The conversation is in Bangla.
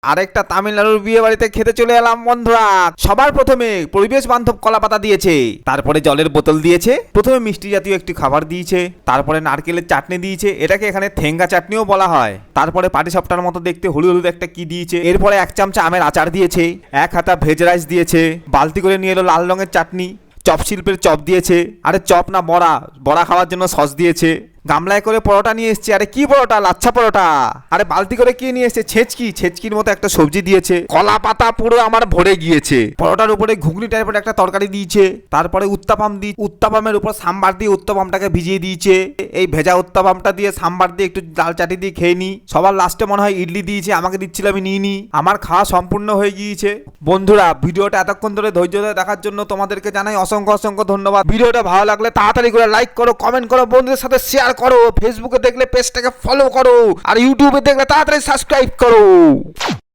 আরেকটা তামিলনাড়ুর বিয়ে বাড়িতে খেতে চলে এলাম বন্ধুরা। সবার প্রথমে পরিবেশ বান্ধব কলা পাতা দিয়েছে, তারপরে জলের বোতল দিয়েছে, প্রথমে মিষ্টি জাতীয় একটি খাবার দিয়েছে, তারপরে নারকেলের চাটনি দিয়েছে, এটাকে এখানে থেঙ্গা চাটনিও বলা হয়। তারপরে পাটিসাপটার মতো দেখতে হলুদ হলুদ একটা কি দিয়েছে, এরপরে 1 চামচা আমের আচার দিয়েছে, 1 হাতা ভেজ রাইস দিয়েছে, বালতি করে নিয়ে এলো লাল রঙের চাটনি, চপ শিল্পের চপ দিয়েছে, আরে চপ না বড়া, বড়া খাওয়ার জন্য সস দিয়েছে, গামলায় করে পরোটা নিয়ে এসছে, আরে কি পরোটা, লাচ্ছা পরোটা, আরে বালতি করে কি নিয়ে এসছে, ছেচকির মতো একটা সবজি দিয়েছে, কলা পাতা পুরো আমার ভরে গিয়েছে। পরোটার উপরে ঘুগনি টাইপের একটা তরকারি দিয়েছে, তারপরে উত্তাপামের উপর সাম্বার দিয়ে উত্তাপামটাকে ভিজিয়ে দিয়েছে, এই ভেজা উত্তাপামটা দিয়ে সাম্বার দিয়ে একটু ডাল চাটি দিয়ে খেয়ে নি। সবার লাস্টে মনে হয় ইডলি দিয়েছে, আমাকে দিচ্ছিল, আমি নিইনি, আমার খাওয়া সম্পূর্ণ হয়ে গিয়েছে। বন্ধুরা, ভিডিওটা এতক্ষণ ধরে ধৈর্য ধরে দেখার জন্য তোমাদেরকে জানাই অসংখ্য অসংখ্য ধন্যবাদ। ভিডিওটা ভালো লাগলে তাড়াতাড়ি করে লাইক করো, কমেন্ট করো, বন্ধুদের সাথে শেয়ার করো, ফেসবুকে দেখলে পেজটাকে ফলো করো, আর ইউটিউবে দেখলে তাড়াতাড়ি সাবস্ক্রাইব করো।